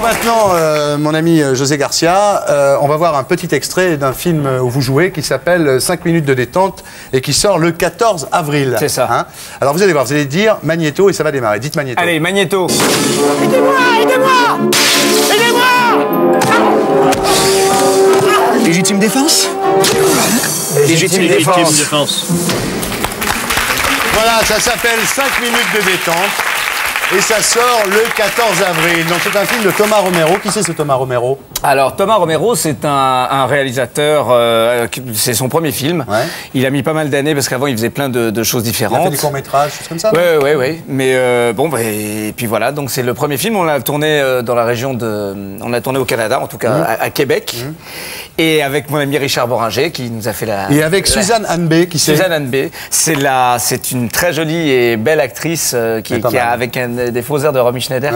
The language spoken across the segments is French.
maintenant, mon ami José Garcia, on va voir un petit extrait d'un film où vous jouez qui s'appelle 5 minutes de détente et qui sort le 14 avril. C'est ça. Hein, alors vous allez voir, vous allez dire Magnéto et ça va démarrer. Dites Magnéto. Allez, Magnéto. Aidez-moi, aidez-moi, aidez-moi. Légitime défense? Légitime défense. Voilà, ça s'appelle 5 minutes de détente. Et ça sort le 14 avril. Donc c'est un film de Thomas Romero. Qui c'est ce Thomas Romero? Alors Thomas Romero, c'est un réalisateur, c'est son premier film. Ouais. Il a mis pas mal d'années parce qu'avant il faisait plein de choses Il a différentes. fait des courts-métrages, choses comme ça? Ouais. Mais bon, bah, et puis voilà, donc c'est le premier film. On l'a tourné dans la région de... On l'a tourné au Canada, en tout cas à Québec. Et avec mon ami Richard Boringer qui nous a fait la... Et avec Suzanne Hanbé, qui c'est? Suzanne Hanbé, c'est une très jolie et belle actrice qui a avec des faux airs de Romy Schneider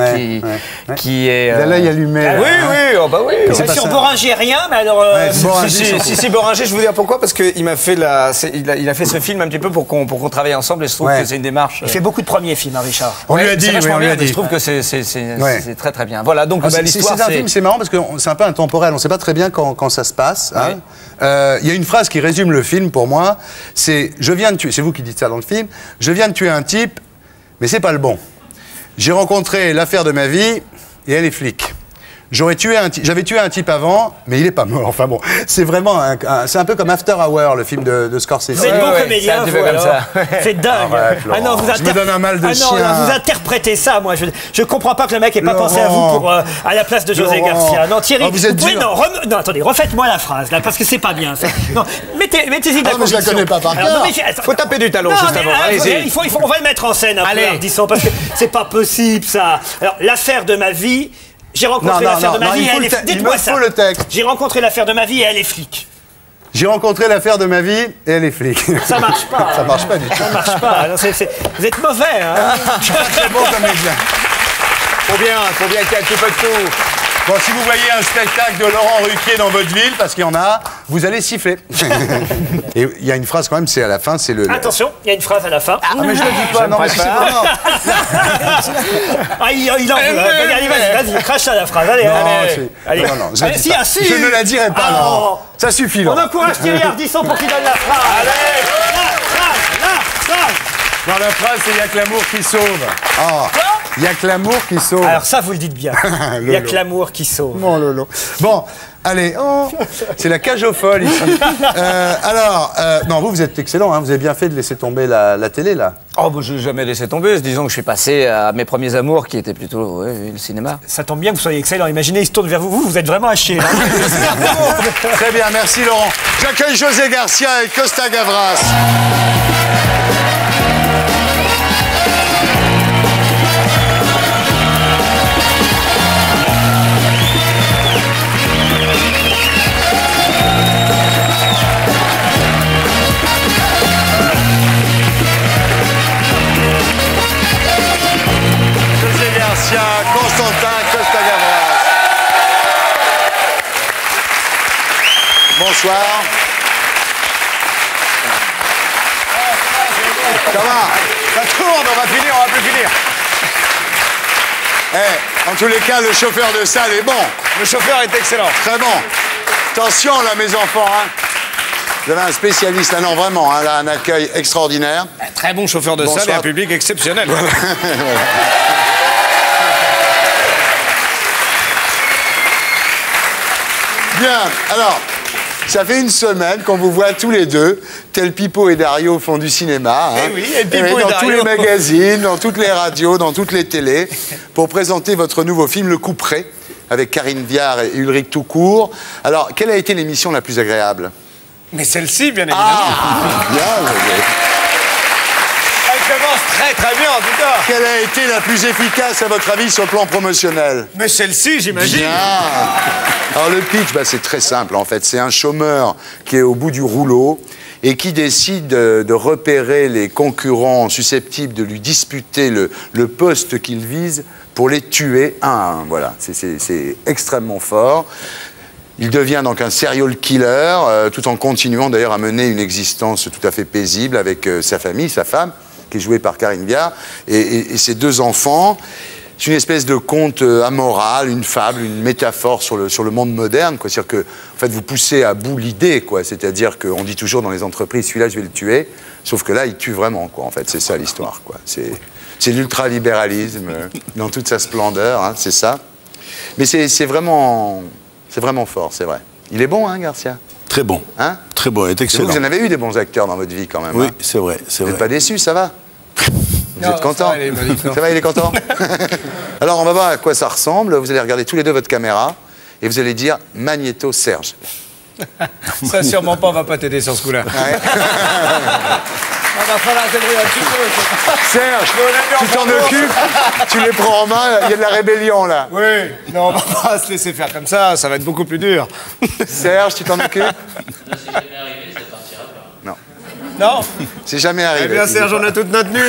qui est... Il a l'œil allumé. Ah, oui, bah oui. Sur Boringer, rien, mais alors... Si, Boringer, je vous dire pourquoi, parce qu'il m'a fait il a fait ce film un petit peu pour qu'on travaille ensemble et je trouve que c'est une démarche... Il fait beaucoup de premiers films, hein, Richard. On lui a dit, on lui a dit. Je trouve que c'est très très bien. Voilà, donc l'histoire, c'est un film, c'est marrant parce que c'est un peu intemporel. On ne sait pas très bien quand ça se passe. Hein. Il y a une phrase qui résume le film pour moi. C'est je viens de tuer. C'est vous qui dites ça dans le film. Je viens de tuer un type, mais c'est pas le bon. J'ai rencontré l'affaire de ma vie et elle est flic. J'avais tué un type avant, mais il est pas mort. Enfin bon, c'est vraiment c'est un peu comme After Hour, le film de Scorsese. Vous êtes bon comédien, vous, alors. C'est dingue. Ah non, je me donne un mal de chien. Non, vous interprétez ça, moi. Je comprends pas que le mec ait pas pensé à vous pour à la place de José Garcia. Non, Thierry, vous êtes dur. non, attendez, refaites-moi la phrase là, parce que c'est pas bien. Non, mettez-y de la mais je la connais pas par cœur. Faut taper du talon juste avant. Allez-y. On va le mettre en scène un peu, Ardisson, parce que c'est pas possible ça. Alors, l'affaire de ma vie. J'ai rencontré l'affaire de ma vie et elle est flic. Dites-moi ça. Le texte. J'ai rencontré l'affaire de ma vie et elle est flic. J'ai rencontré l'affaire de ma vie et elle est flic. Ça marche pas. Ça marche pas du tout. Ça marche pas. Alors, vous êtes mauvais, hein. Très bon comédien. Faut bien qu'il y ait un petit peu de tout. Bon, si vous voyez un spectacle de Laurent Ruquier dans votre ville, parce qu'il y en a, vous allez siffler. Et il y a une phrase quand même, c'est à la fin, c'est le... Attention, il y a une phrase à la fin. Ah, mais je le dis pas, non, mais c'est vraiment... Ah, il en veut. Allez, vas-y, crache à la phrase. Allez, allez. Non, je ne la dirai pas, non. Ça suffit, là. On encourage Thierry Ardisson pour qu'il donne la phrase. Allez. La phrase. Non, la phrase, c'est « il n'y a que l'amour qui sauve ». Il n'y a que l'amour qui sauve. Alors ça, vous le dites bien. Il n'y a que l'amour qui sauve. Mon Lolo. Bon, allez, c'est la cage aux folles ici. Non, vous êtes excellent, hein, vous avez bien fait de laisser tomber la télé, là. Oh, bah, je n'ai jamais laissé tomber. Disons que je suis passé à mes premiers amours qui étaient plutôt le cinéma. Ça tombe bien que vous soyez excellent. Imaginez, il se tourne vers vous. Vous êtes vraiment à chier. Très bien, merci Laurent. J'accueille José Garcia et Costa Gavras. Constantin Costa-Gavras. Bonsoir. Ça va? Ça tourne, on va plus finir. En tous les cas, le chauffeur de salle est bon. Le chauffeur est excellent. Très bon. Attention là, mes enfants. Hein. Vous avez un spécialiste, là, non, vraiment, hein, là, un accueil extraordinaire. Un très bon chauffeur de salle et un public exceptionnel. Bien, alors, ça fait une semaine qu'on vous voit tous les deux, tel Pipo et Dario font du cinéma. Hein, et Pipo et dans Dario. tous les magazines, dans toutes les radios, dans toutes les télés, pour présenter votre nouveau film, Le Couperet, avec Karine Viard et Ulrich Toucourt. Alors, quelle a été l'émission la plus agréable? Mais celle-ci, bien évidemment. Bien, Elle commence très bien, en tout cas. Quelle a été la plus efficace, à votre avis, sur le plan promotionnel? Mais celle-ci, j'imagine. Bien. Alors, le pitch, c'est très simple, en fait. C'est un chômeur qui est au bout du rouleau et qui décide de repérer les concurrents susceptibles de lui disputer le poste qu'il vise pour les tuer un à un. Voilà, c'est extrêmement fort. Il devient donc un serial killer, tout en continuant d'ailleurs à mener une existence tout à fait paisible avec sa famille, sa femme, qui est jouée par Karine Viard, et ses deux enfants. C'est une espèce de conte amoral, une fable, une métaphore sur le monde moderne, quoi. C'est-à-dire que, en fait, vous poussez à bout l'idée, quoi. C'est-à-dire qu'on dit toujours dans les entreprises, celui-là, je vais le tuer. Sauf que là, il tue vraiment, quoi. En fait, c'est ça l'histoire, quoi. C'est l'ultralibéralisme dans toute sa splendeur, hein, c'est ça. Mais c'est vraiment fort, c'est vrai. Il est bon, hein, Garcia? Très bon. Hein? Très bon, il est excellent. Vous en avez eu des bons acteurs dans votre vie, quand même. Oui, hein? c'est vrai, c'est vrai. Vous n'êtes pas déçu, ça va? Vous êtes content? Ça va, il est content? Alors, on va voir à quoi ça ressemble. Vous allez regarder tous les deux votre caméra et vous allez dire Magnéto Serge. Ça, sûrement pas, on va pas t'aider sur ce coup-là. Ouais. On va falloir se débrouiller un petit peu. Serge, tu t'en occupes, tu les prends en main, il y a de la rébellion là. Oui, non, on va pas se laisser faire comme ça va être beaucoup plus dur. Serge, tu t'en occupes? C'est jamais arrivé, ça partira pas. Non. Non? C'est jamais arrivé. Eh bien, Serge, on a toute notre nuit.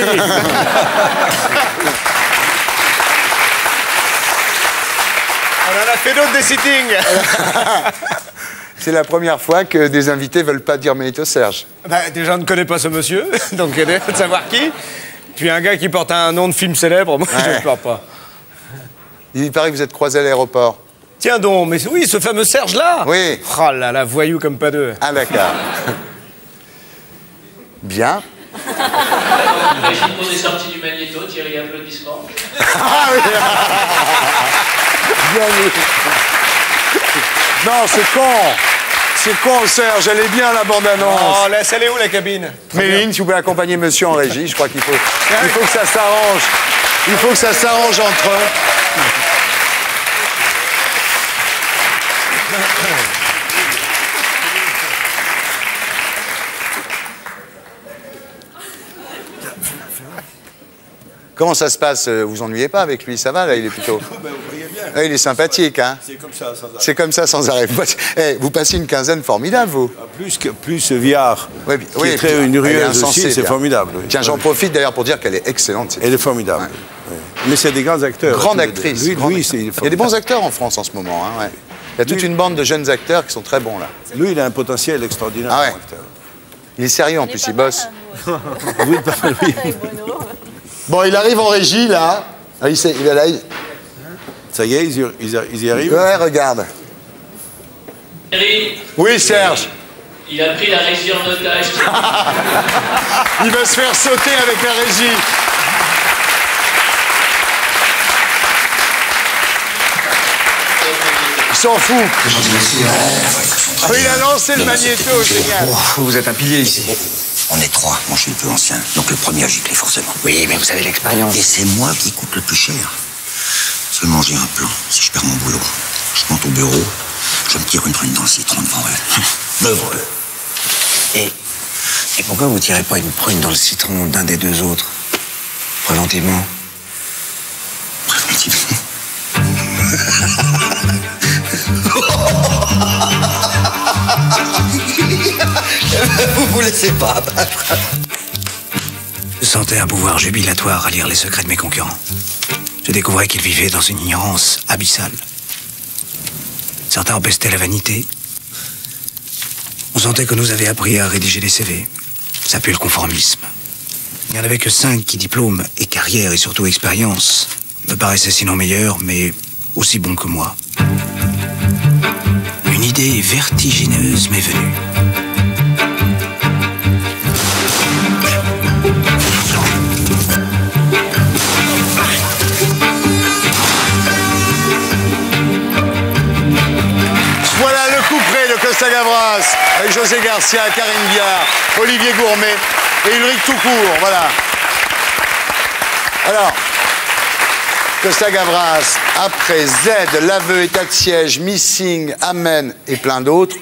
On en a fait d'autres des sittings. C'est la première fois que des invités veulent pas dire Magnéto Serge. Bah, déjà, on ne connaît pas ce monsieur, donc il faut savoir qui. Puis un gars qui porte un nom de film célèbre, moi, je ne parle pas. Il paraît que vous êtes croisés à l'aéroport. Tiens donc, mais oui, ce fameux Serge-là. Oui. Oh là là, voyou comme pas deux. Ah d'accord. Bien. Régine qu'on est sorti du magnéto, Thierry, applaudissements. Ah oui. Bien vu. Non, c'est con. C'est con, Serge. Elle est bien, la bande-annonce. Oh, laisse, elle est où, la cabine? Méline, si vous pouvez accompagner monsieur en régie, je crois qu'il faut que ça s'arrange. Il faut que ça s'arrange entre eux. Comment ça se passe? Vous vous ennuyez pas avec lui? Ça va, là, il est plutôt... Ah, il est sympathique, hein? C'est comme ça, sans arrêt. C'est comme ça, sans arrêt. Vous passez une quinzaine formidable, vous. Plus Viard, Oui, qui est très une rueuse aussi, c'est formidable. Oui. Tiens, j'en profite d'ailleurs pour dire qu'elle est excellente. Elle est formidable. Ouais. Oui. Mais c'est des grands acteurs. Grande actrice. Lui, grande lui, actrice. c'est Il y a des bons acteurs en France en ce moment. Hein, ouais. Il y a toute une bande de jeunes acteurs qui sont très bons, là. Lui, il a un potentiel extraordinaire Ah ouais. comme acteur. Il est sérieux, en plus, il bosse. Oui, oui. Bon, il arrive en régie, là. Ah, il est là. Ça y est, ils y arrivent. Ouais, regarde. Thierry, Oui, Serge. il a pris la régie en otage. Il va se faire sauter avec la régie. Il s'en fout. Oh, il a lancé le magnéto, génial. Vous êtes un pilier ici. On est trois, moi je suis le plus ancien, donc le premier à gicler forcément. Oui, mais vous avez l'expérience. Et c'est moi qui coûte le plus cher. Seulement j'ai un plan, si je perds mon boulot, je monte au bureau, je me tire une prune dans le citron devant eux. Devant eux. Et pourquoi vous tirez pas une prune dans le citron d'un des deux autres? Préventivement. Préventivement. Vous vous laissez pas abattre. Je sentais un pouvoir jubilatoire à lire les secrets de mes concurrents. Je découvrais qu'ils vivaient dans une ignorance abyssale. Certains en pestaient la vanité. On sentait qu'on nous avait appris à rédiger des CV. Ça pue le conformisme. Il n'y en avait que 5 qui, diplôme et carrière et surtout expérience, me paraissaient sinon meilleurs, mais aussi bons que moi. Une idée vertigineuse m'est venue. Voilà le coup près de Costa Gavras, avec José Garcia, Karine Viard, Olivier Gourmet et Ulrich Toucourt. Voilà. Alors, Costa Gavras, après Z, L'aveu, État de siège, Missing, Amen et plein d'autres,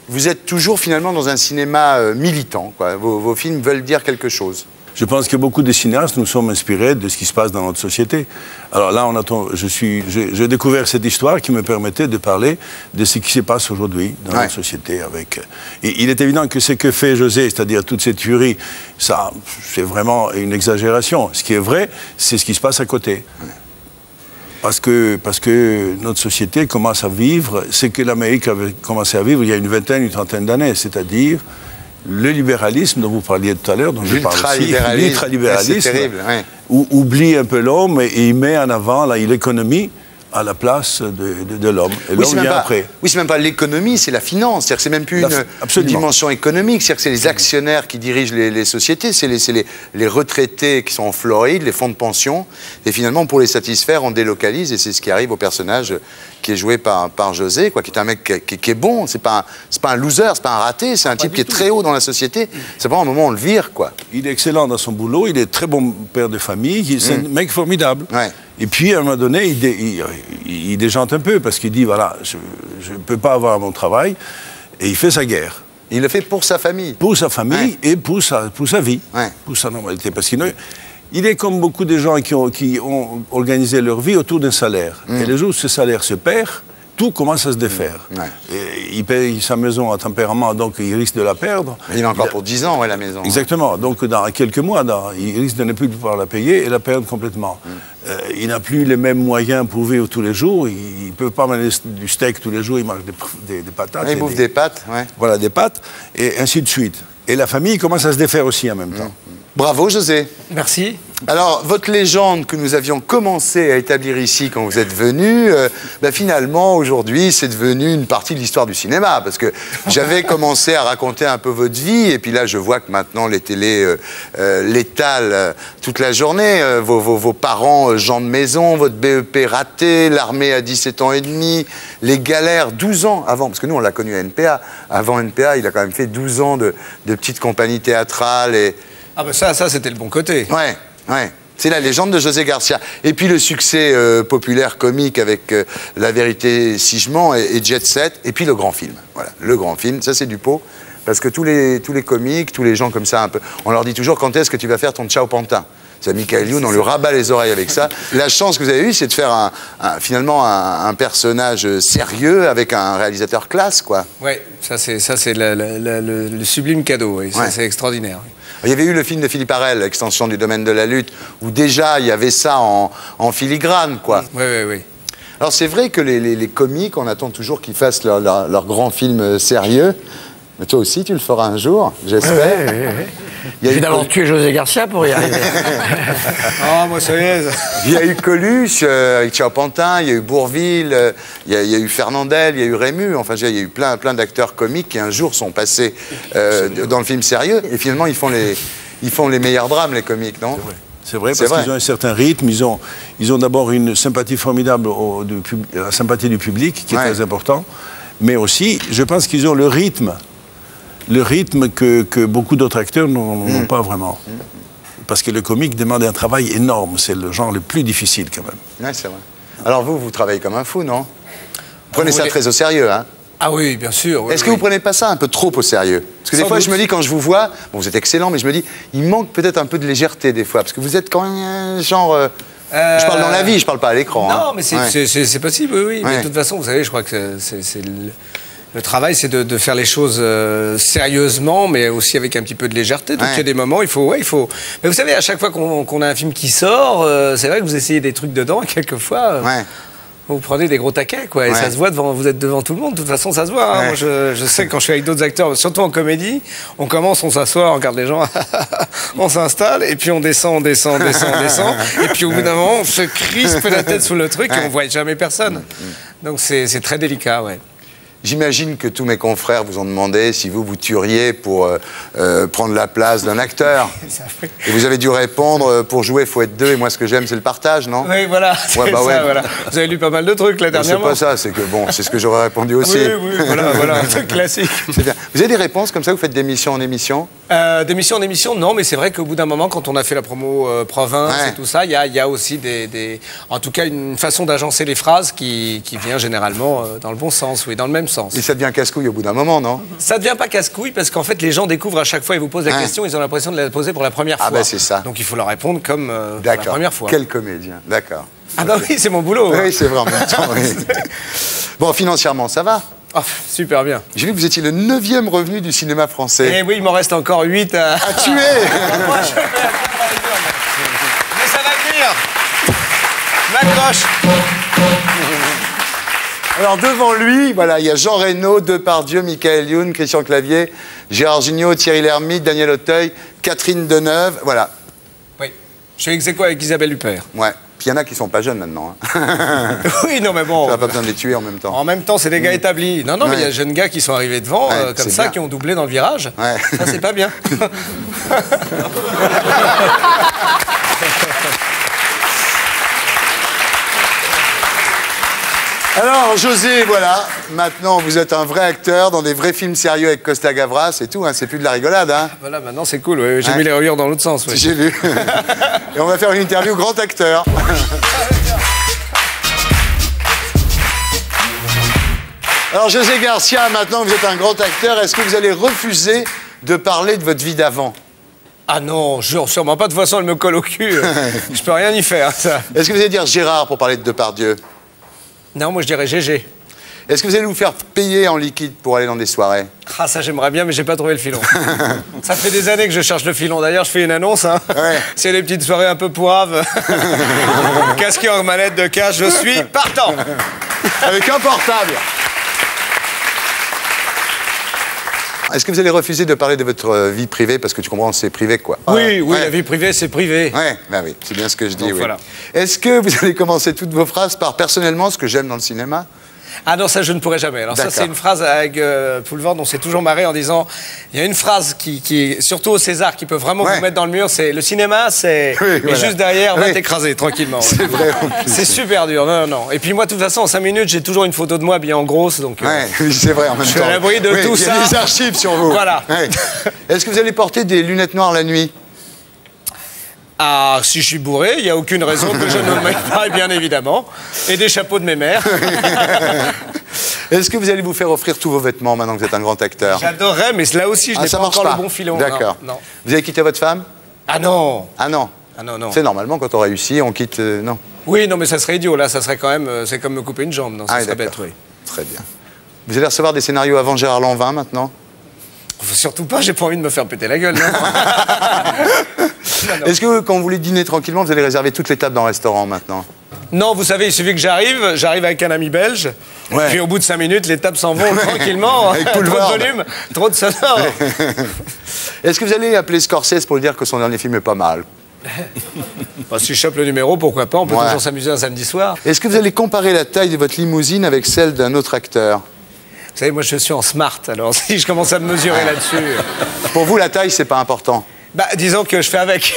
vous êtes toujours finalement dans un cinéma militant, quoi. Vos films veulent dire quelque chose. Je pense que beaucoup de cinéastes nous sommes inspirés de ce qui se passe dans notre société. Alors là, j'ai découvert cette histoire qui me permettait de parler de ce qui se passe aujourd'hui dans notre société. Et il est évident que ce que fait José, c'est-à-dire toute cette furie, ça, c'est vraiment une exagération. Ce qui est vrai, c'est ce qui se passe à côté. Parce que notre société commence à vivre ce que l'Amérique avait commencé à vivre il y a une vingtaine, une trentaine d'années, c'est-à-dire le libéralisme dont vous parliez tout à l'heure, dont je parle aussi, l'ultralibéralisme, c'est terrible, ouais. Oublie un peu l'homme et il met en avant l'économie à la place de l'homme. Et l'homme vient après. Oui, c'est même pas l'économie, c'est la finance. C'est-à-dire que c'est même plus une dimension économique. C'est-à-dire que c'est les actionnaires qui dirigent les sociétés, c'est les retraités qui sont en Floride, les fonds de pension. Et finalement, pour les satisfaire, on délocalise et c'est ce qui arrive au personnage qui est joué par José, quoi, qui est un mec qui est bon. C'est pas un loser, c'est pas un raté, c'est un type qui est très haut dans la société. C'est pas un moment où on le vire, quoi. Il est excellent dans son boulot, il est très bon père de famille, c'est un mec formidable. Ouais. Et puis, à un moment donné, il déjante un peu parce qu'il dit, voilà, je ne peux pas avoir mon travail. Et il fait sa guerre. Il le fait pour sa famille. Pour sa famille et pour sa vie, pour sa normalité. Parce qu'il est comme beaucoup de gens qui ont organisé leur vie autour d'un salaire. Et le jour où ce salaire se perd, tout commence à se défaire. Et il paye sa maison à tempérament, donc il risque de la perdre. Il a encore pour 10 ans, la maison. Exactement. Donc, dans quelques mois, il risque de ne plus pouvoir la payer et la perdre complètement. Il n'a plus les mêmes moyens pour vivre tous les jours. Il ne peut pas manger du steak tous les jours. Il mange des patates. Il bouffe des pâtes, Voilà, des pâtes, et ainsi de suite. Et la famille commence à se défaire aussi en même temps. Bravo, José. Merci. Alors, votre légende que nous avions commencé à établir ici quand vous êtes venu, finalement, aujourd'hui, c'est devenu une partie de l'histoire du cinéma. Parce que j'avais commencé à raconter un peu votre vie, et puis là, je vois que maintenant, les télés l'étalent toute la journée. Vos parents, gens de maison, votre BEP raté, l'armée à 17 ans et demi, les galères, 12 ans avant, parce que nous, on l'a connu à NPA. Avant NPA, il a quand même fait 12 ans de petites compagnies théâtrales et... Ah ben ça c'était le bon côté. Ouais. C'est la légende de José Garcia. Et puis le succès populaire comique avec La vérité si je mens et Jet Set. Et puis le grand film. Voilà, le grand film, ça c'est du pot. Parce que tous les comiques, tous les gens comme ça un peu, on leur dit toujours quand est-ce que tu vas faire ton Ciao Pantin. C'est Michael Youn, on lui rabat les oreilles avec ça. La chance que vous avez eue, c'est de faire finalement un personnage sérieux avec un réalisateur classe, quoi. Ouais, ça c'est le sublime cadeau. Oui. Ça c'est extraordinaire. Oui. Il y avait eu le film de Philippe Arel, Extension du domaine de la lutte, où déjà il y avait ça en filigrane, quoi. Oui. Alors c'est vrai que les comiques, on attend toujours qu'ils fassent leur grand film sérieux. Mais toi aussi, tu le feras un jour, j'espère. Il y a d'abord tué José Garcia pour y arriver. Moi ça y est. Il y a eu Coluche avec Ciao Pantin, il y a eu Bourvil, il y a eu Fernandel, il y a eu Rému. Enfin, il y a eu plein d'acteurs comiques qui un jour sont passés dans le film sérieux. Et finalement, ils font les meilleurs drames, les comiques, non ? C'est vrai, parce qu'ils ont un certain rythme. Ils ont d'abord une sympathie formidable, la sympathie du public, qui est très important. Mais aussi, je pense qu'ils ont le rythme que beaucoup d'autres acteurs n'ont pas vraiment. Parce que le comique demande un travail énorme. C'est le genre le plus difficile, quand même. Oui, c'est vrai. Alors vous travaillez comme un fou, non ? Vous prenez ça très au sérieux, hein ? Ah oui, bien sûr. Oui, Est-ce que vous prenez pas ça un peu trop au sérieux ? Parce que des fois, je me dis, quand je vous vois, bon, vous êtes excellent, mais je me dis, il manque peut-être un peu de légèreté, des fois. Parce que vous êtes quand même genre... Je parle dans la vie, je parle pas à l'écran. Non, mais c'est possible, oui. Mais de toute façon, vous savez, je crois que c'est le travail, c'est de faire les choses sérieusement, mais aussi avec un petit peu de légèreté. Donc il y a des moments, il faut. Mais vous savez, à chaque fois qu'on a un film qui sort, c'est vrai que vous essayez des trucs dedans, et quelquefois. Vous prenez des gros taquets, quoi, et ça se voit vous êtes devant tout le monde, de toute façon ça se voit. Hein. Moi, je sais que quand je suis avec d'autres acteurs, surtout en comédie, on commence, on s'assoit, on regarde les gens, on s'installe, et puis on descend, et puis au bout d'un moment, on se crispe la tête sous le truc et on voit jamais personne. Donc c'est très délicat, J'imagine que tous mes confrères vous ont demandé si vous tueriez pour prendre la place d'un acteur. Et vous avez dû répondre, pour jouer, il faut être deux, et moi ce que j'aime, c'est le partage, non ? Oui, voilà, voilà. Vous avez lu pas mal de trucs, là, dernièrement. C'est pas ça, c'est que bon, c'est ce que j'aurais répondu aussi. Oui, voilà, un truc classique. C'est bien. Vous avez des réponses comme ça, vous faites d'émission en émission ? D'émission en émission, non, mais c'est vrai qu'au bout d'un moment, quand on a fait la promo province et tout ça, il y a aussi en tout cas, une façon d'agencer les phrases qui vient généralement dans le bon sens, dans le même sens. Et ça devient casse-couille au bout d'un moment, non ? Ça devient pas casse-couille parce qu'en fait, les gens découvrent à chaque fois, ils vous posent la question, ils ont l'impression de la poser pour la première fois. Ah ben c'est ça. Donc il faut leur répondre comme pour la première fois. Quel comédien, d'accord. Ah bah oui, c'est mon boulot. Oui, c'est vrai en même temps. Bon, financièrement, ça va ? Oh, super bien. J'ai vu que vous étiez le 9e revenu du cinéma français. Eh oui, il m'en reste encore 8 à tuer. Mais ça va venir. M'accroche. Alors devant lui, voilà, il y a Jean Reno, Depardieu, Michael Youn, Christian Clavier, Gérard Jugnot, Thierry Lhermitte, Daniel Auteuil, Catherine Deneuve, voilà. Oui. Je suis ex-aequo avec Isabelle Huppert. Ouais. Puis il y en a qui sont pas jeunes maintenant. Hein. Oui, non, mais bon. Tu n'as pas besoin de les tuer en même temps. En même temps, c'est des gars établis. Non, non, mais il y a des jeunes gars qui sont arrivés devant, comme ça, bien. Qui ont doublé dans le virage. Ouais. Ça, c'est pas bien. Alors, José, voilà, maintenant vous êtes un vrai acteur dans des vrais films sérieux avec Costa Gavras et tout, hein, c'est plus de la rigolade. Hein. Voilà, maintenant c'est cool, oui. J'ai mis les reliures dans l'autre sens. Oui. J'ai vu. Et on va faire une interview grand acteur. Alors, José Garcia, maintenant vous êtes un grand acteur, est-ce que vous allez refuser de parler de votre vie d'avant? Ah non, sûrement pas, de toute façon elle me colle au cul. Je peux rien y faire, ça. Est-ce que vous allez dire Gérard pour parler de Depardieu? Non, moi je dirais GG. Est-ce que vous allez vous faire payer en liquide pour aller dans des soirées? Ah, ça j'aimerais bien, mais j'ai pas trouvé le filon. Ça fait des années que je cherche le filon. D'ailleurs, je fais une annonce. Hein. Ouais. C'est des petites soirées un peu pourraves. Casqué en mallette de cash, je suis partant. Avec un portable. Est-ce que vous allez refuser de parler de votre vie privée parce que tu comprends, c'est privé, quoi? Oui, oui, la vie privée, c'est privé. Ouais, ben oui, c'est bien ce que je dis. Donc, oui. voilà. Est-ce que vous allez commencer toutes vos phrases par personnellement ce que j'aime dans le cinéma? Ah non, ça je ne pourrais jamais. Alors ça c'est une phrase avec Poulvord, on s'est toujours marré en disant, il y a une phrase qui surtout au César, qui peut vraiment vous mettre dans le mur, c'est le cinéma, c'est et juste derrière, va t'écraser tranquillement. C'est vrai. C'est super dur, non, non. Et puis moi, de toute façon, en 5 minutes, j'ai toujours une photo de moi bien en grosse, donc. Oui, c'est vrai en même temps. Je suis à l'abri de tout ça. Il y a des archives sur vous. Voilà. Est-ce que vous allez porter des lunettes noires la nuit? Ah, si je suis bourré, il n'y a aucune raison que je ne mette pas, bien évidemment. Et des chapeaux de mes mères. Est-ce que vous allez vous faire offrir tous vos vêtements maintenant que vous êtes un grand acteur? J'adorerais, mais là aussi, je n'ai pas encore le bon filon. D'accord. Non. Vous avez quitté votre femme? Ah non. Ah non. Ah non, non. C'est normalement, quand on réussit, on quitte... non. Oui, non, mais ça serait idiot. Là, ça serait quand même... c'est comme me couper une jambe. Non, ça serait bête, oui. Très bien. Vous allez recevoir des scénarios avant Gérard Lanvin, maintenant? Surtout pas, j'ai pas envie de me faire péter la gueule, non. Est-ce que quand vous voulez dîner tranquillement, vous allez réserver toutes les tables dans le restaurant maintenant? Non, vous savez, il suffit que j'arrive avec un ami belge, puis au bout de 5 minutes, les tables s'en vont tranquillement. Avec trop de volume, trop de sonore. Est-ce que vous allez appeler Scorsese pour lui dire que son dernier film est pas mal? Bah, si je chope le numéro, pourquoi pas, on peut toujours s'amuser un samedi soir. Est-ce que vous allez comparer la taille de votre limousine avec celle d'un autre acteur? Vous savez, moi je suis en smart, alors si je commence à me mesurer là-dessus... Pour vous, la taille, c'est pas important? Bah, disons que je fais avec.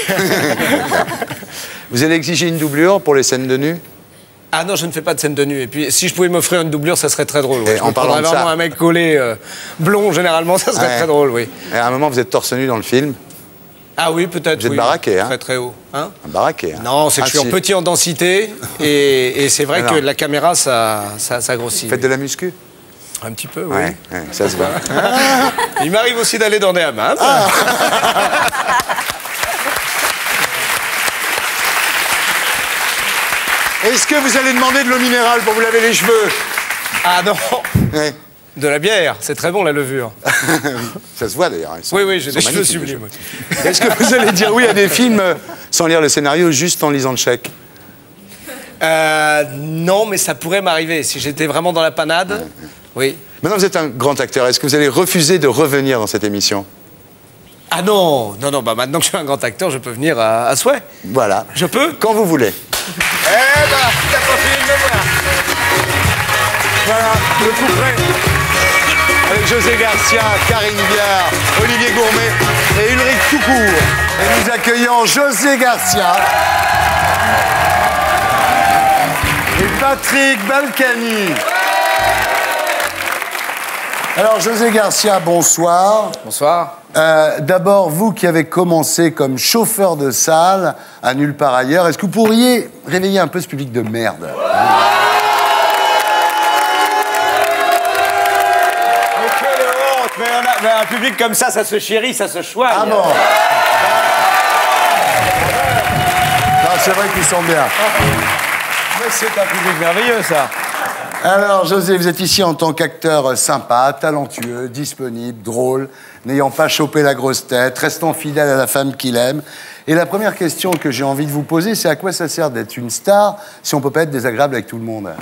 Vous allez exiger une doublure pour les scènes de nu? Ah non, je ne fais pas de scène de nu. Et puis, si je pouvais m'offrir une doublure, ça serait très drôle. Ouais. En parlant de ça... vraiment un mec collé, blond, généralement, ça serait très drôle, oui. Et à un moment, vous êtes torse nu dans le film? Ah oui, peut-être. Vous êtes baraqué, hein? Très, très haut. Hein? Baraqué, hein? Non, c'est que je suis en petit en densité, et c'est vrai que la caméra, ça grossit. Vous faites de la muscu? Un petit peu, oui. Ouais, ça se voit. Il m'arrive aussi d'aller dans des hammams. Est-ce que vous allez demander de l'eau minérale pour vous laver les cheveux? Ah non. De la bière, c'est très bon la levure. Ça se voit d'ailleurs. Oui, j'ai des cheveux sublimes. Est-ce que vous allez dire oui à des films sans lire le scénario, juste en lisant le chèque? Non, mais ça pourrait m'arriver. Si j'étais vraiment dans la panade, oui. Maintenant, vous êtes un grand acteur. Est-ce que vous allez refuser de revenir dans cette émission? Ah non, non, non, bah maintenant que je suis un grand acteur, je peux venir à souhait. Voilà. Je peux? Quand vous voulez. Eh ben, t'as pas fini de me voir. Voilà, le coup près. Avec José Garcia, Karine Viard, Olivier Gourmet et Ulrich Toucourt. Et nous accueillons José Garcia et Patrick Balkany. Alors, José Garcia, bonsoir. Bonsoir. D'abord, vous qui avez commencé comme chauffeur de salle à nulle part ailleurs, est-ce que vous pourriez réveiller un peu ce public de merde? Mais un public comme ça se chérit, ça se choigne. Ah bon? Non, c'est vrai qu'ils sont bien. Mais c'est un public merveilleux, ça. Alors, José, vous êtes ici en tant qu'acteur sympa, talentueux, disponible, drôle, n'ayant pas chopé la grosse tête, restant fidèle à la femme qu'il aime. Et la première question que j'ai envie de vous poser, c'est à quoi ça sert d'être une star si on peut pas être désagréable avec tout le monde?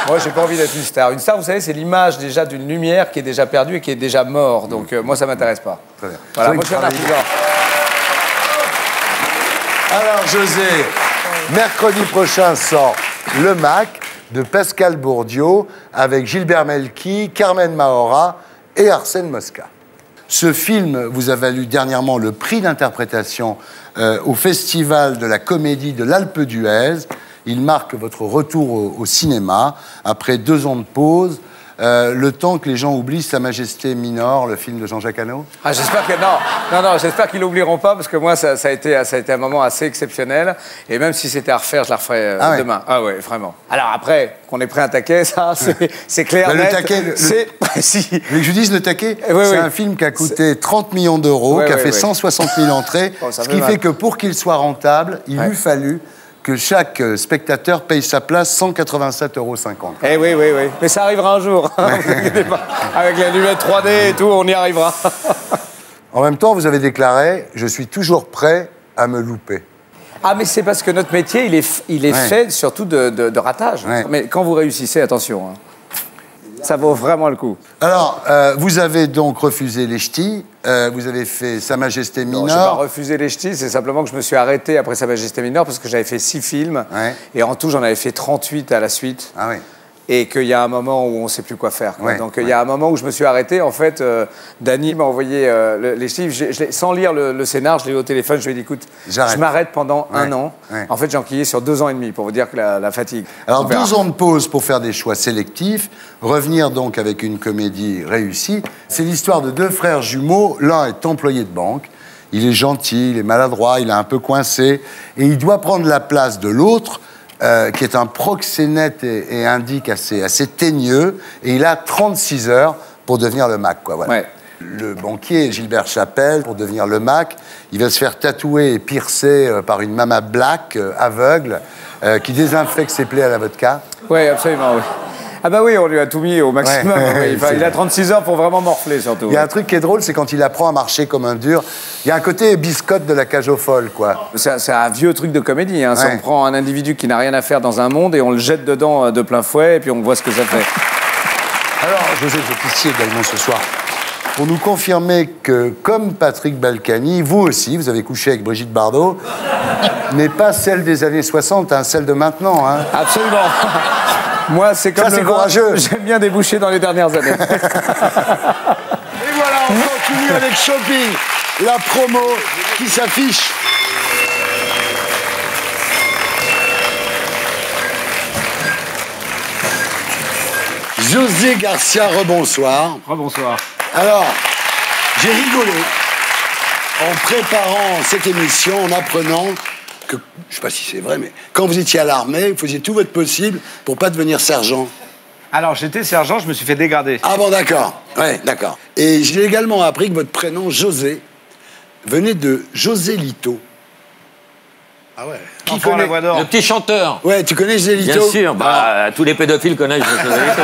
Moi, j'ai pas envie d'être une star. Une star, vous savez, c'est l'image déjà d'une lumière qui est déjà perdue et qui est déjà morte. Donc, moi, ça m'intéresse pas. Très bien. Voilà, moi, je suis un artisan. Alors, José, mercredi prochain sort Le Mac de Pascal Bourdiau avec Gilbert Melki, Carmen Mahora et Arsène Mosca. Ce film vous a valu dernièrement le prix d'interprétation au Festival de la comédie de l'Alpe d'Huez. Il marque votre retour au cinéma après 2 ans de pause. Le temps que les gens oublient Sa Majesté Mineure, le film de Jean-Jacques Hano. Ah, j'espère que non, j'espère qu'ils l'oublieront pas parce que moi ça a été un moment assez exceptionnel et même si c'était à refaire, je la referai demain. Ah ouais, vraiment. Alors après qu'on ait pris un taquet, ça c'est clair. Le taquet, si. Vous voulez que je dise Le Taquet, oui, c'est un film qui a coûté 30 millions d'euros, qui a fait 160 000 entrées, ce qui fait que pour qu'il soit rentable, il eût fallu que chaque spectateur paye sa place 187,50 €. Eh oui. Mais ça arrivera un jour. Vous inquiétez pas. Avec les lunettes 3D et tout, on y arrivera. En même temps, vous avez déclaré « Je suis toujours prêt à me louper ». Ah, mais c'est parce que notre métier, il est fait surtout de ratage. Ouais. Mais quand vous réussissez, attention, hein, ça vaut vraiment le coup. Alors, vous avez donc refusé les ch'tis, vous avez fait Sa Majesté Mineure. Non, je n'ai pas refusé les ch'tis, c'est simplement que je me suis arrêté après Sa Majesté Mineure parce que j'avais fait 6 films, et en tout, j'en avais fait 38 à la suite. Ah oui. Et qu'il y a un moment où on ne sait plus quoi faire. Ouais, Donc il y a un moment où je me suis arrêté. En fait, Dany m'a envoyé les chiffres. Sans lire le scénar, je l'ai eu au téléphone. Je lui ai dit, écoute, je m'arrête pendant 1 an. Ouais. En fait, j'ai enquillé sur 2 ans et demi pour vous dire que la fatigue. Alors 2 ans de pause pour faire des choix sélectifs. Revenir donc avec une comédie réussie. C'est l'histoire de 2 frères jumeaux. L'un est employé de banque. Il est gentil, il est maladroit, il est un peu coincé. Et il doit prendre la place de l'autre, qui est un proxénète et indique assez teigneux, et il a 36 heures pour devenir le Mac, quoi, voilà. Ouais. Le banquier Gilbert Chapelle, pour devenir le Mac, il va se faire tatouer et piercer par une mama black aveugle qui désinfecte ses plaies à la vodka. Oui, absolument, oui. Ah bah oui, on lui a tout mis au maximum. Il a 36 heures pour vraiment morfler, surtout. Il y a un truc qui est drôle, c'est quand il apprend à marcher comme un dur. Il y a un côté biscotte de la cage aux folles, quoi. C'est un vieux truc de comédie. Hein. On prend un individu qui n'a rien à faire dans un monde et on le jette dedans de plein fouet et puis on voit ce que ça fait. Alors, José, vous êtes ici également ce soir pour nous confirmer que, comme Patrick Balkany, vous aussi, vous avez couché avec Brigitte Bardot, mais pas celle des années 60, hein, celle de maintenant. Hein. Absolument. Moi, c'est comme ça, c'est courageux. J'aime bien déboucher dans les dernières années. Et voilà, on continue avec Shopping, la promo qui s'affiche. José Garcia, rebonsoir. Rebonsoir. Alors, j'ai rigolé en préparant cette émission, en apprenant que, je ne sais pas si c'est vrai, mais quand vous étiez à l'armée, vous faisiez tout votre possible pour ne pas devenir sergent. Alors, j'étais sergent, je me suis fait dégrader. Ah bon, d'accord. Ouais, d'accord. Et j'ai également appris que votre prénom, José, venait de José Lito. Ah ouais. Qui connaît la voix d'or. Le petit chanteur. Ouais, tu connais José Lito? Bien sûr, tous les pédophiles connaissent José Lito.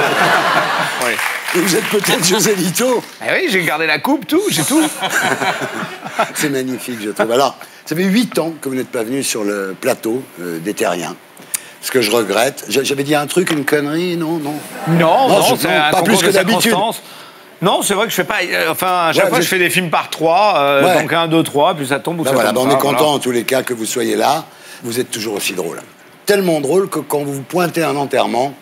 Oui. Et vous êtes peut-être José Lito? Eh oui, j'ai gardé la coupe, tout, j'ai tout. C'est magnifique, je trouve. Alors, ça fait 8 ans que vous n'êtes pas venu sur le plateau des Terriens. Ce que je regrette. J'avais dit un truc, une connerie, non? Non, c'est pas plus que d'habitude. Non, c'est vrai que je fais pas. Enfin, à chaque fois, je fais des films par 3, donc 1, 2, 3, puis ça tombe ou ça voilà, tombe on pas, est content en tous les cas que vous soyez là. Vous êtes toujours aussi drôle. Tellement drôle que quand vous pointez un enterrement.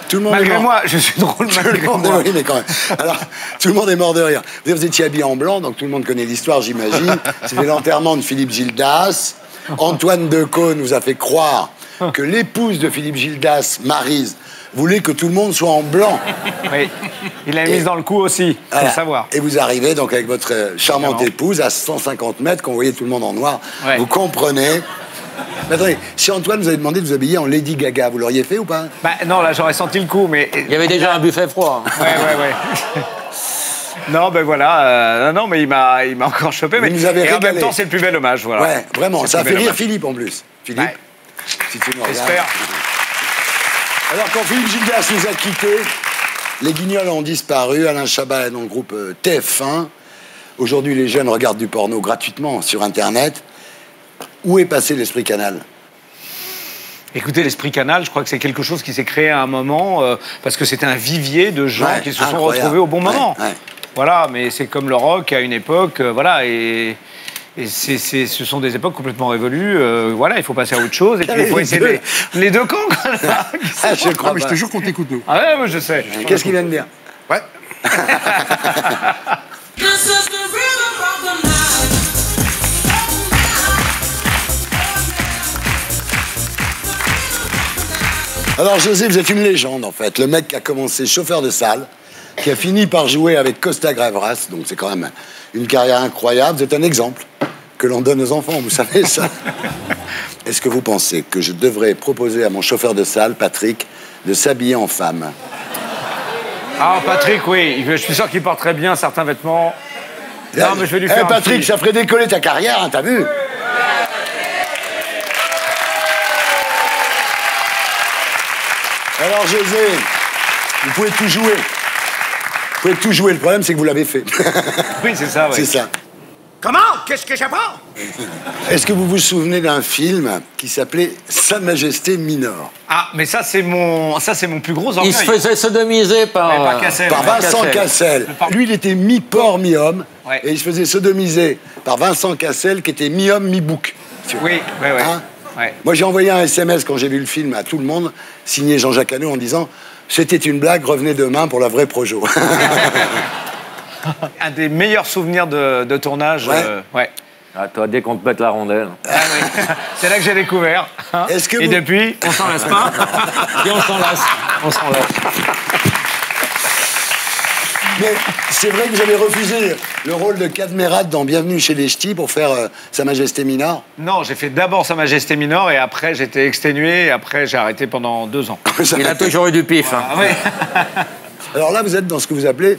Tout le monde malgré moi, je suis drôle malgré moi. Oui, mais quand même. Alors, tout le monde est mort de rire. Vous étiez habillé en blanc, donc tout le monde connaît l'histoire, j'imagine. C'était l'enterrement de Philippe Gildas. Antoine Decaune vous a fait croire que l'épouse de Philippe Gildas, Maryse, voulait que tout le monde soit en blanc. Oui, il l'a mise dans le cou aussi, faut le savoir. Et vous arrivez donc avec votre charmante épouse à 150 mètres, qu'on voyait tout le monde en noir. Ouais. Vous comprenez. Mais attendez, si Antoine vous avait demandé de vous habiller en Lady Gaga, vous l'auriez fait ou pas? Non, là j'aurais senti le coup, mais... Il y avait déjà un buffet froid. Ouais. Non, ben voilà, non, mais il m'a encore chopé. Mais vous nous avez régalé. En même temps, c'est le plus bel hommage, voilà. Ouais, vraiment, ça a fait rire Philippe en plus. Philippe, si tu nous regardes. J'espère. Alors, quand Philippe Gildas nous a quittés, les Guignols ont disparu, Alain Chabat est dans le groupe TF1. Aujourd'hui, les jeunes regardent du porno gratuitement sur Internet. Où est passé l'Esprit Canal? Écoutez, l'Esprit Canal, je crois que c'est quelque chose qui s'est créé à un moment parce que c'était un vivier de gens qui se sont retrouvés au bon moment. Voilà, mais c'est comme le rock à une époque, voilà, et ce sont des époques complètement révolues. Voilà, il faut passer à autre chose. Et puis il faut essayer les deux camps. Je crois, mais je te jure qu'on t'écoute, nous. Ah ouais, moi je sais. Qu'est-ce qu'il vient de dire? Ouais. Alors José, vous êtes une légende en fait. Le mec qui a commencé chauffeur de salle, qui a fini par jouer avec Costa Gavras, donc c'est quand même une carrière incroyable. Vous êtes un exemple que l'on donne aux enfants, vous savez ça. Est-ce que vous pensez que je devrais proposer à mon chauffeur de salle, Patrick, de s'habiller en femme? Ah, Patrick, oui. Je suis sûr qu'il porterait bien certains vêtements. Non, mais je vais lui faire Patrick, ça ferait décoller ta carrière, hein, t'as vu? Alors, José, vous pouvez tout jouer. Vous pouvez tout jouer. Le problème, c'est que vous l'avez fait. Oui, c'est ça, oui. C'est ça. Comment? Qu'est-ce que j'apprends? Est-ce que vous vous souvenez d'un film qui s'appelait Sa Majesté Minor? Ah, mais ça, c'est mon plus gros orgueil. Il se faisait sodomiser par Vincent Cassel. Lui, il était mi-porc, mi-homme. Ouais. Et il se faisait sodomiser par Vincent Cassel, qui était mi-homme, mi-bouc. Oui, oui, oui. Hein? Ouais. Moi, j'ai envoyé un SMS quand j'ai vu le film à tout le monde, signé Jean-Jacques Hano, en disant « C'était une blague, revenez demain pour la vraie projo. » Un des meilleurs souvenirs de tournage. Ouais. Ah, toi, dès qu'on te pète la rondelle. Ah, oui. C'est là que j'ai découvert. Hein. Et depuis, on s'en lasse pas. Et on s'en lasse. On s'en lasse. Mais c'est vrai que vous avez refusé le rôle de Cadmerade dans Bienvenue chez les Ch'tis pour faire Sa Majesté Minor? Non, j'ai fait d'abord Sa Majesté Minor et après j'étais exténué et après j'ai arrêté pendant 2 ans. Il a toujours eu du pif. Voilà, hein. Oui. Alors là, vous êtes dans ce que vous appelez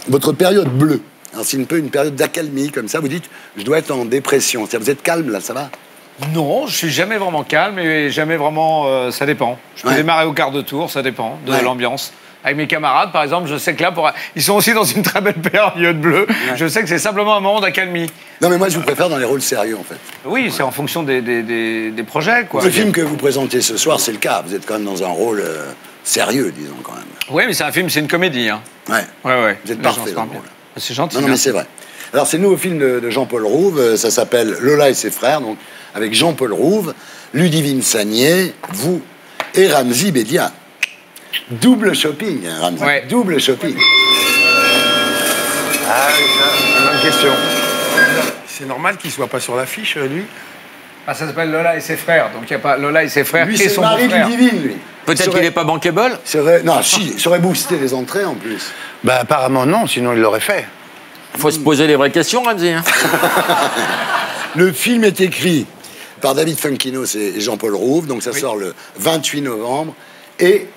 votre période bleue. Alors c'est un peu une période d'accalmie, comme ça. Vous dites, je dois être en dépression. C'est-à-dire, vous êtes calme, là, ça va? Non, je suis jamais vraiment calme et jamais vraiment... ça dépend. Je peux démarrer au quart de tour, ça dépend de l'ambiance. Avec mes camarades, par exemple, je sais que là, ils sont aussi dans une très belle période bleue. Ouais. Je sais que c'est simplement un moment d'accalmie. Non, mais moi, je vous préfère dans les rôles sérieux, en fait. Oui, c'est en fonction des projets, quoi. Le film que vous présentez ce soir, c'est le cas. Vous êtes quand même dans un rôle sérieux, disons, quand même. Oui, mais c'est un film, c'est une comédie. Hein. Ouais. Vous êtes parfait dans le rôle. C'est gentil. Non, mais c'est vrai. Alors, c'est le nouveau film de Jean-Paul Rouve. Ça s'appelle Lola et ses frères, donc avec Jean-Paul Rouve, Ludivine Sagnier, vous et Ramzy Bédia. Double shopping, hein, Ramzy. Ouais. Double shopping. Ah oui, c'est une bonne question. C'est normal qu'il soit pas sur l'affiche, lui? Ah, ça s'appelle Lola et ses frères, donc il n'y a pas Lola et ses frères. Lui, c'est Marie Ludivine, lui. Peut-être qu'il n'est pas bankable? Non, si, ça aurait boosté les entrées, en plus. Bah, apparemment, non, sinon il l'aurait fait. Il faut se poser les vraies questions, Ramzy. Hein. Le film est écrit par David Funkinos et Jean-Paul Rouve, donc ça sort le 28 novembre. Et...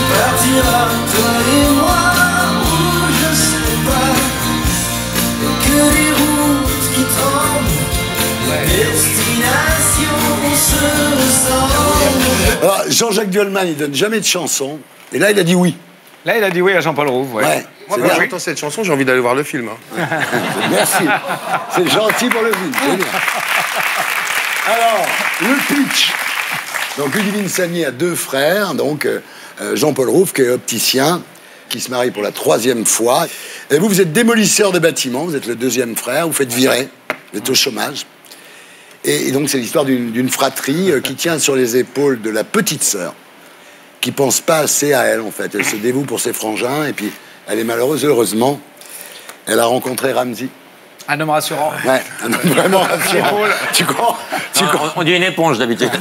partira, toi et moi, où je sais pas, que les routes qui tremblent, la destination se ressemble. Alors, Jean-Jacques Goldman, il donne jamais de chansons, et là, il a dit oui. Là, il a dit oui à Jean-Paul Rouve, ouais. Moi, quand j'entends cette chanson, j'ai envie d'aller voir le film. Hein. Merci. C'est gentil pour le film, c'est bien. Alors, le pitch. Donc, Ludivine Sagnier a 2 frères, donc Jean-Paul Rouve, qui est opticien, qui se marie pour la 3e fois. Et vous êtes démolisseur de bâtiments, vous êtes le 2e frère, vous faites virer, vous êtes au chômage. Et donc, c'est l'histoire d'une fratrie qui tient sur les épaules de la petite sœur, qui pense pas assez à elle, en fait. Elle se dévoue pour ses frangins, et puis elle est malheureuse. Heureusement, elle a rencontré Ramzy. Un homme rassurant. Ouais, un homme vraiment rassurant. Tu crois? On dit une éponge, d'habitude.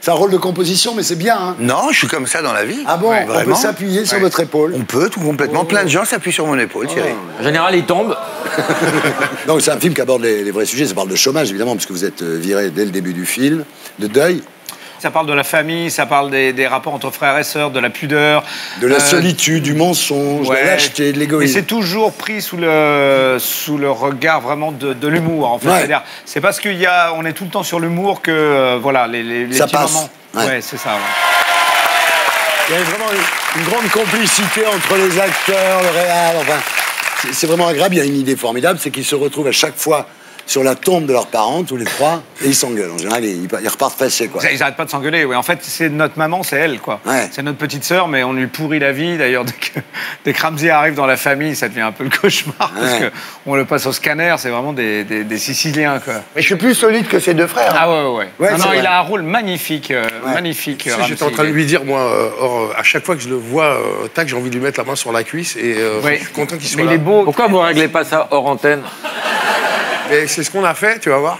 C'est un rôle de composition, mais c'est bien, hein? Non, je suis comme ça dans la vie. Ah bon? Ouais. On peut s'appuyer sur votre épaule? On peut, tout complètement. Plein de gens s'appuient sur mon épaule, Thierry. En général, ils tombent. Donc, c'est un film qui aborde les vrais sujets. Ça parle de chômage, évidemment, parce que vous êtes viré dès le début du film, de deuil. Ça parle de la famille, ça parle des rapports entre frères et sœurs, de la pudeur. De la solitude, du mensonge, de la lâcheté, de l'égoïsme. Mais c'est toujours pris sous le regard vraiment de l'humour, en fait. Ouais. C'est-à-dire, c'est parce qu'on est tout le temps sur l'humour que, voilà, les ça petits passe. moments. Ouais, c'est ça. Ouais. Il y a vraiment une grande complicité entre les acteurs, le réal, enfin... C'est vraiment agréable. Il y a une idée formidable, c'est qu'ils se retrouvent à chaque fois sur la tombe de leurs parents, tous les trois, et ils s'engueulent. En général, ils repartent fâchés, quoi. Ils n'arrêtent pas de s'engueuler, oui. En fait, c'est notre maman, c'est elle, quoi. Ouais. C'est notre petite sœur, mais on lui pourrit la vie. D'ailleurs, dès que Ramsey arrive dans la famille, ça devient un peu le cauchemar, parce qu'on le passe au scanner, c'est vraiment des Siciliens, quoi. Mais je suis plus solide que ses deux frères. Ah ouais. Non, il a un rôle magnifique, magnifique. J'étais en train de lui dire, moi, à chaque fois que je le vois, tac, j'ai envie de lui mettre la main sur la cuisse, et je suis content qu'il soit là. Il est beau. Pourquoi vous réglez pas ça hors antenne? Mais c'est ce qu'on a fait, tu vas voir.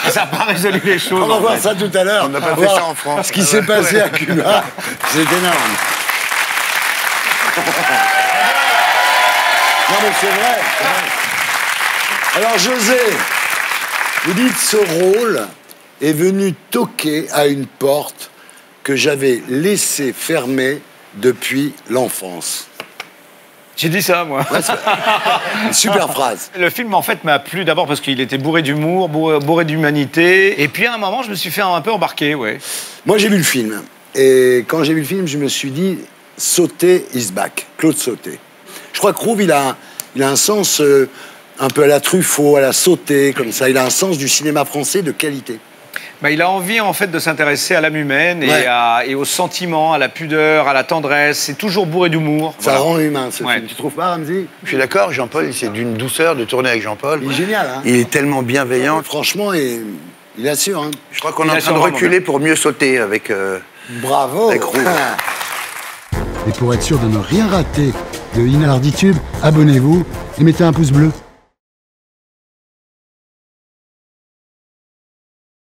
Ça n'a pas résolu les choses. On va voir ça tout à l'heure. On n'a pas fait ça en France. Ce qui s'est passé à Cuba, c'est énorme. Non mais c'est vrai. Alors José, vous dites ce rôle est venu toquer à une porte que j'avais laissée fermée depuis l'enfance. J'ai dit ça, moi. Ouais, une super phrase. Le film, en fait, m'a plu d'abord parce qu'il était bourré d'humour, bourré d'humanité. Et puis, à un moment, je me suis fait un peu embarquer, ouais. Moi, j'ai vu le film. Et quand j'ai vu le film, je me suis dit, Sauté is back. Claude Sauté. Je crois que Rouve, il a un sens un peu à la Truffaut, à la Sauté, comme ça. Il a un sens du cinéma français de qualité. Bah, il a envie, en fait, de s'intéresser à l'âme humaine et aux sentiments, à la pudeur, à la tendresse. C'est toujours bourré d'humour. Ça rend humain, ce film. Tu trouves pas, Ramsey? Je suis d'accord, Jean-Paul, c'est d'une douceur de tourner avec Jean-Paul. Il est génial, hein. Il est tellement bienveillant. Franchement, il assure, hein. Je crois qu'on est en train de reculer pour mieux sauter avec... Bravo. Avec Rouve. Et pour être sûr de ne rien rater de Inarditube, abonnez-vous et mettez un pouce bleu.